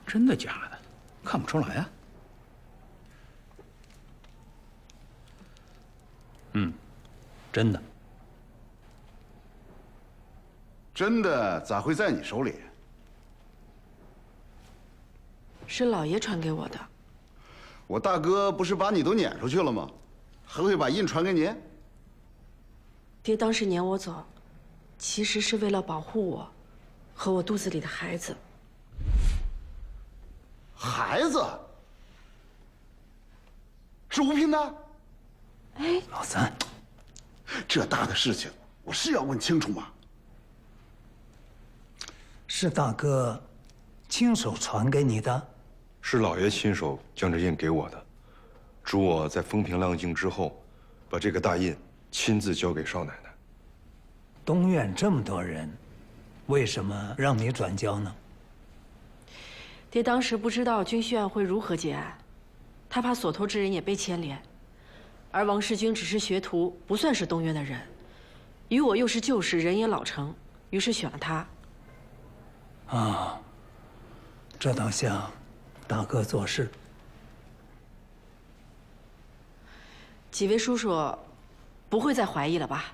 真的假的？看不出来啊。真的。真的咋会在你手里？是老爷传给我的。我大哥不是把你都撵出去了吗？还会把印传给你？爹当时撵我走，其实是为了保护我和我肚子里的孩子。孩子是吴平的？哎，老三，这大的事情，我是要问清楚吗？是大哥亲手传给你的？是老爷亲手将这印给我的，嘱我在风平浪静之后，把这个大印亲自交给少奶奶。东院这么多人，为什么让你转交呢？爹当时不知道军需院会如何结案，他怕所托之人也被牵连，而王世军只是学徒，不算是东院的人，与我又是旧识，人也老成，于是选了他。啊，这倒像大哥做事。几位叔叔不会再怀疑了吧？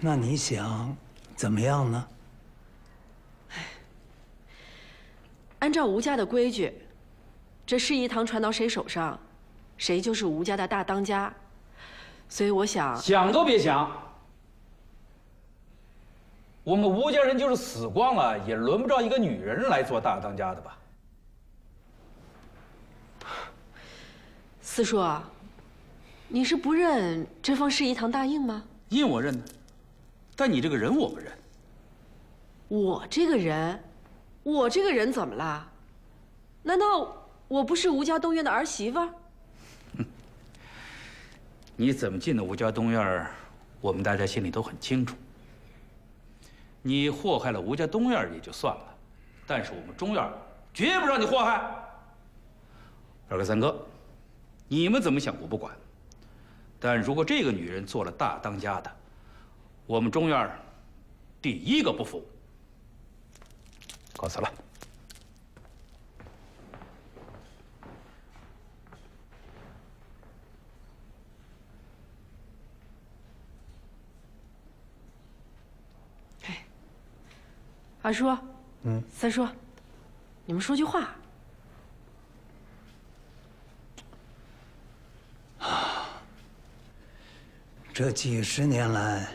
那你想怎么样呢？按照吴家的规矩，这事宜堂传到谁手上，谁就是吴家的大当家。所以我想，想都别想。我们吴家人就是死光了，也轮不着一个女人来做大当家的吧？四叔，你是不认这封事宜堂大印吗？印我认呢，但你这个人我不认。我这个人怎么了？难道我不是吴家东院的儿媳妇？你怎么进的吴家东院，我们大家心里都很清楚。你祸害了吴家东院也就算了，但是我们中院绝不让你祸害。二哥、三哥，你们怎么想我不管，但如果这个女人做了大当家的，我们中院第一个不服。告辞了。二叔，三叔，你们说句话。这几十年来，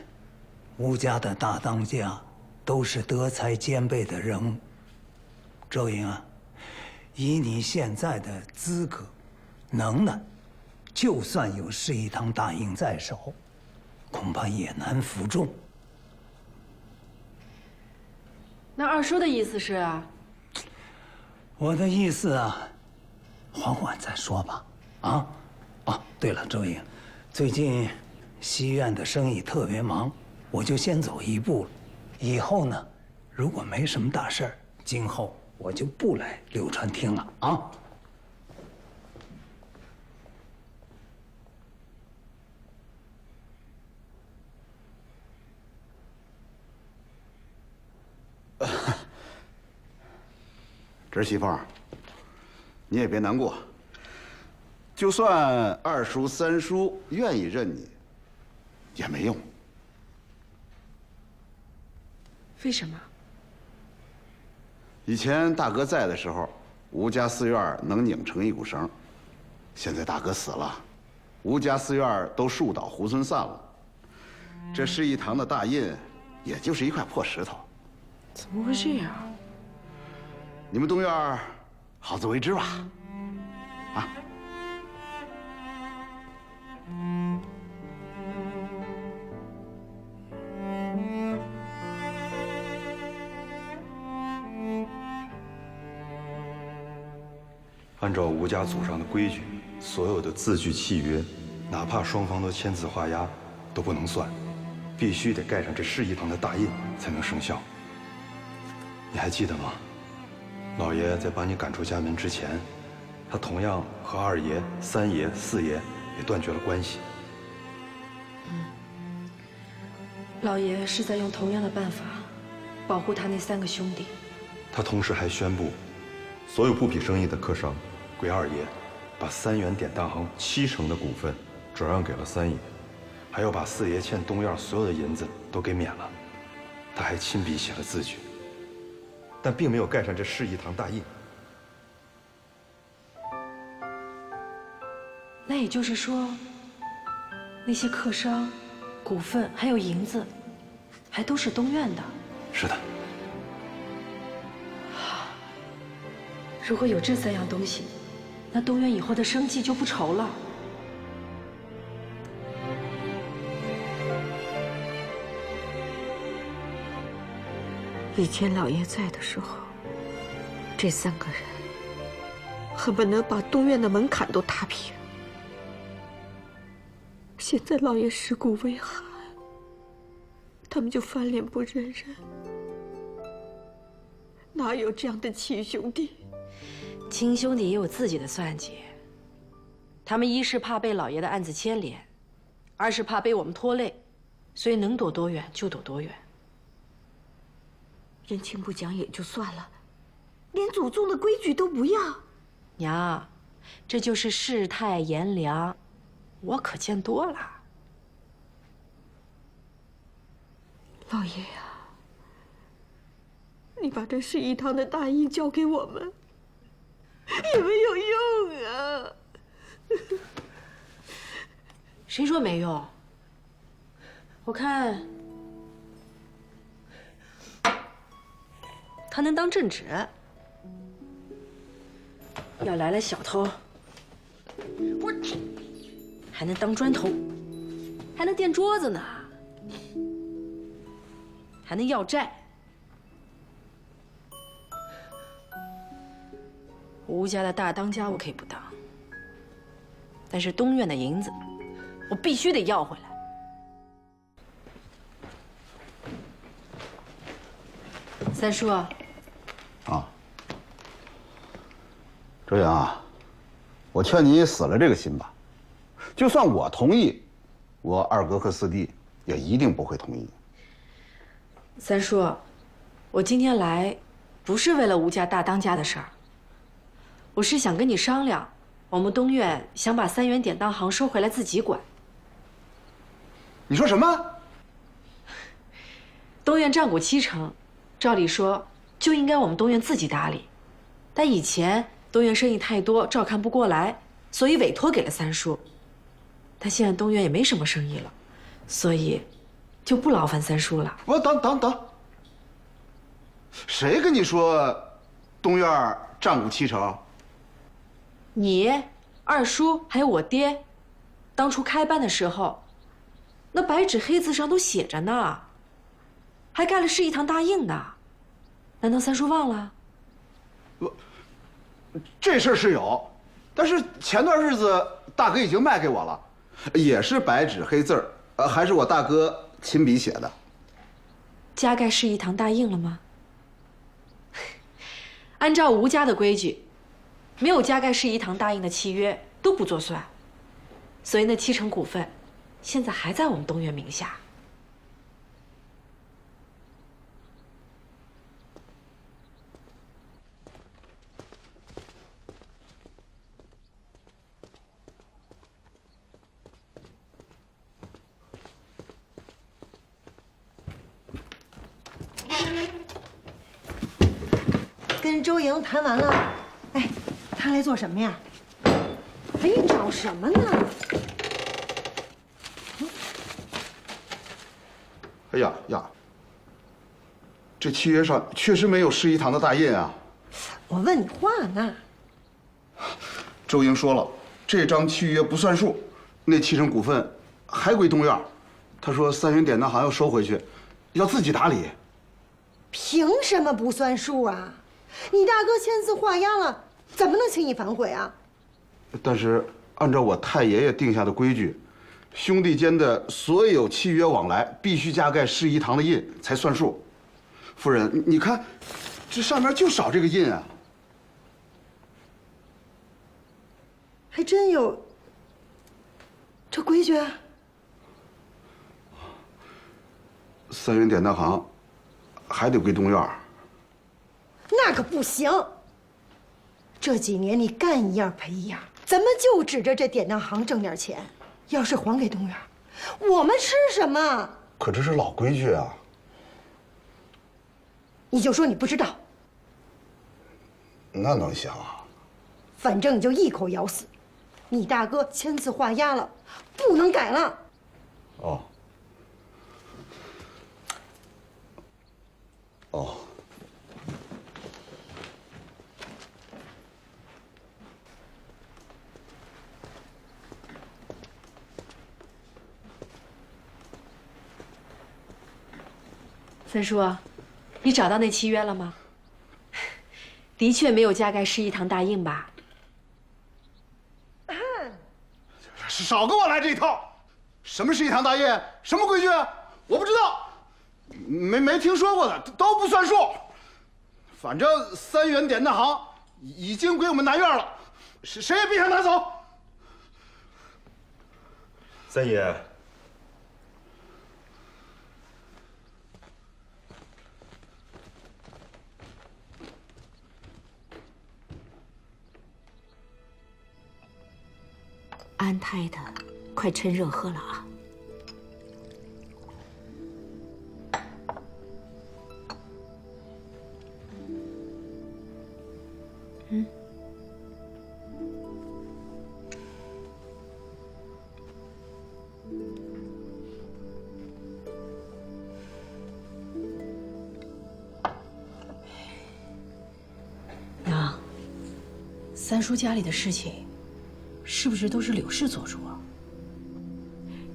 吴家的大当家都是德才兼备的人物。周莹啊，以你现在的资格、能耐，就算有事宜堂大印在手，恐怕也难服众。那二叔的意思是？我的意思啊，缓缓再说吧。啊，哦，对了，周莹，最近西院的生意特别忙，我就先走一步了。以后呢，如果没什么大事儿，今后我就不来柳川厅了啊。侄媳妇儿，你也别难过。就算二叔、三叔愿意认你，也没用。为什么？以前大哥在的时候，吴家四院能拧成一股绳。现在大哥死了，吴家四院都树倒猢狲散了。这事宜堂的大印，也就是一块破石头。怎么会这样？你们东院好自为之吧。啊。按照吴家祖上的规矩，所有的字据契约，哪怕双方都签字画押，都不能算，必须得盖上这事宜堂的大印才能生效。你还记得吗？老爷在把你赶出家门之前，他同样和二爷、三爷、四爷也断绝了关系。老爷是在用同样的办法保护他那3个兄弟。他同时还宣布，所有布匹生意的客商鬼二爷把3元典当行70%的股份转让给了3爷，还要把四爷欠东院所有的银子都给免了。他还亲笔写了字据，但并没有盖上这市一堂大印。那也就是说，那些客商、股份还有银子，还都是东院的。是的。如果有这3样东西，那东院以后的生计就不愁了。以前老爷在的时候，这3个人恨不能把东院的门槛都踏平。现在老爷尸骨未寒，他们就翻脸不认人，哪有这样的亲兄弟？亲兄弟也有自己的算计，他们一是怕被老爷的案子牵连，二是怕被我们拖累，所以能躲多远就躲多远。人情不讲也就算了，连祖宗的规矩都不要。娘，这就是世态炎凉，我可见多了。老爷呀，你把这市一堂的大印交给我们，也没有用啊。谁说没用？我看它能当镇纸，要来了小偷，我还能当砖头，还能垫桌子呢，还能要债。吴家的大当家我可以不当，但是东院的银子，我必须得要回来。三叔，啊，周莹啊，我劝你死了这个心吧。就算我同意，我二哥和四弟也一定不会同意。三叔，我今天来，不是为了吴家大当家的事儿，我是想跟你商量，我们东院想把3元典当行收回来自己管。你说什么？东院占股70%，照理说就应该我们东院自己打理，但以前东院生意太多，照看不过来，所以委托给了三叔。但现在东院也没什么生意了，所以就不劳烦三叔了。我等，谁跟你说东院占股70%？你、二叔还有我爹，当初开办的时候，那白纸黑字上都写着呢，还盖了市一堂大印呢。难道三叔忘了？这事儿是有，但是前段日子大哥已经卖给我了，也是白纸黑字儿，还是我大哥亲笔写的。加盖市一堂大印了吗？按照吴家的规矩，没有加盖市一堂大印的契约都不作算，所以那70%股份，现在还在我们东院名下。跟周莹谈完了，哎，他来做什么呀？哎，你找什么呢？哎呀，这契约上确实没有市一堂的大印啊。我问你话呢。周莹说了，这张契约不算数，那70%股份还归东院。他说3元典当行要收回去，要自己打理。凭什么不算数啊？你大哥签字画押了，怎么能轻易反悔啊？但是按照我太爷爷定下的规矩，兄弟间的所有契约往来必须加盖市一堂的印才算数。夫人，你看，这上面就少这个印啊。还真有这规矩啊3元典当行还得归东院。那可不行。这几年你干一样赔一样，咱们就指着这典当行挣点钱。要是还给东院，我们吃什么？可这是老规矩啊。你就说你不知道，那能行啊？反正你就一口咬死，你大哥签字画押了，不能改了。哦。哦。三叔，你找到那契约了吗？的确没有加盖市一堂大印吧？少跟我来这一套！什么是一堂大印？什么规矩？我不知道，没听说过的都不算数。反正3元典当行已经归我们南院了，谁也别想拿走。三爷，安胎的，快趁热喝了啊！娘，三叔家里的事情，是不是都是柳氏做主啊？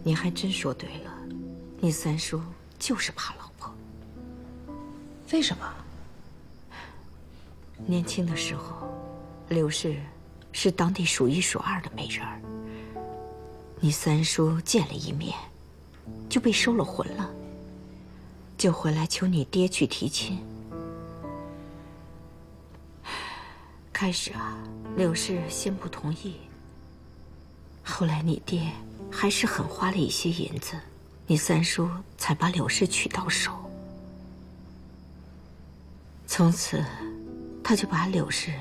你还真说对了，你三叔就是怕老婆。为什么？年轻的时候，柳氏是当地数一数二的美人儿。你三叔见了一面，就被收了魂了，就回来求你爹去提亲。开始啊，柳氏先不同意，后来你爹还是狠花了一些银子，你三叔才把柳氏娶到手。从此，他就把柳氏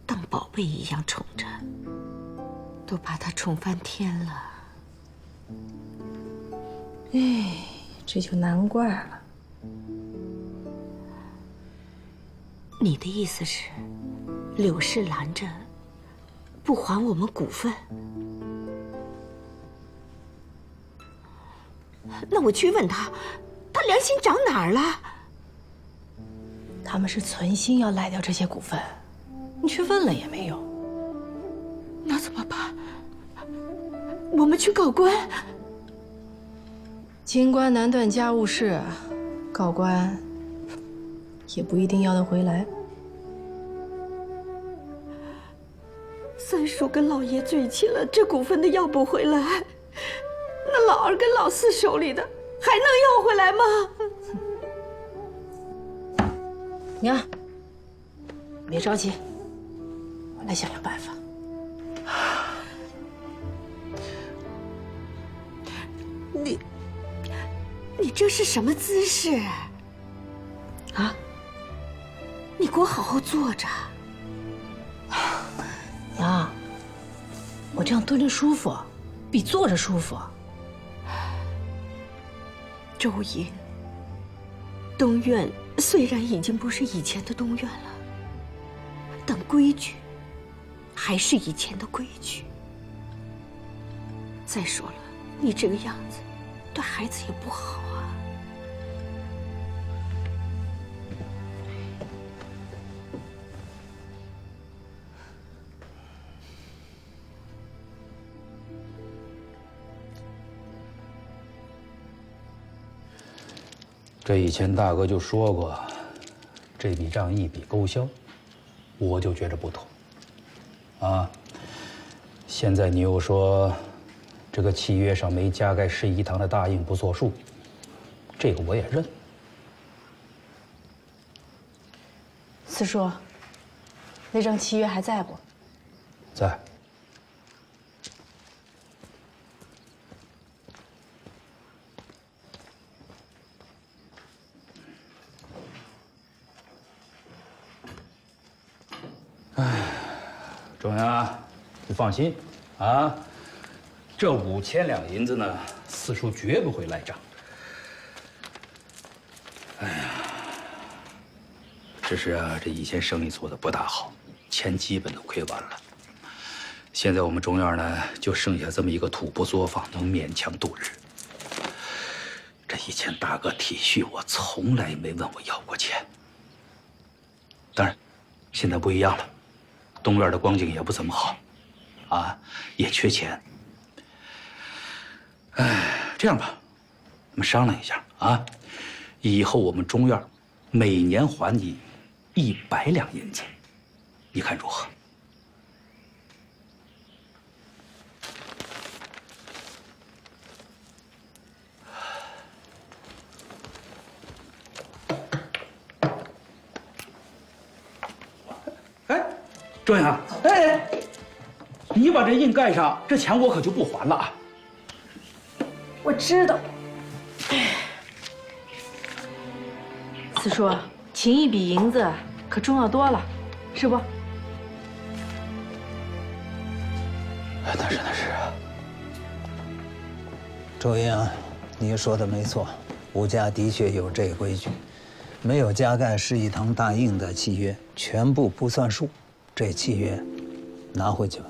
当宝贝一样宠着，都把她宠翻天了。哎，这就难怪了。你的意思是，柳氏拦着不还我们股份？那我去问他，他良心长哪儿了？他们是存心要赖掉这些股份，你去问了也没用。那怎么办？我们去告官。清官难断家务事，告官也不一定要得回来。三叔跟老爷嘴亲了，这股份的要不回来，那老二跟老四手里的还能要回来吗？娘，别着急，我来想想办法。你这是什么姿势？啊？你给我好好坐着。娘，我这样蹲着舒服，比坐着舒服。周莹，东院虽然已经不是以前的东院了，但规矩还是以前的规矩。再说了，你这个样子对孩子也不好啊。这以前大哥就说过，这笔账一笔勾销，我就觉着不妥。啊，现在你又说，这个契约上没加盖市一堂的大印不作数，这个我也认。四叔，那张契约还在不？在。中央，你放心啊，这5000两银子呢，四叔绝不会赖账。哎呀，只是啊，这以前生意做的不大好，钱基本都亏完了。现在我们中院呢，就剩下这么一个土布作坊，能勉强度日。这以前大哥体恤我，从来没问我要过钱。当然，现在不一样了，东院的光景也不怎么好，啊，也缺钱。哎，这样吧，我们商量一下啊，以后我们中院每年还你100两银子，你看如何？哎，周阳，哎，你把这印盖上，这钱我可就不还了啊！我知道。四叔，情义比银子可重要多了，是不？那是。周英，你说的没错，吴家的确有这规矩，没有加盖市义堂大印的契约，全部不算数。这契约拿回去吧。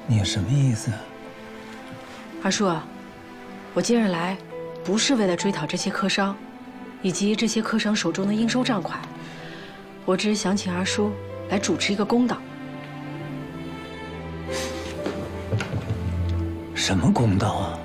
你什么意思？二叔，我今日来，不是为了追讨这些客商，以及这些客商手中的应收账款，我只是想请二叔来主持一个公道。什么公道啊？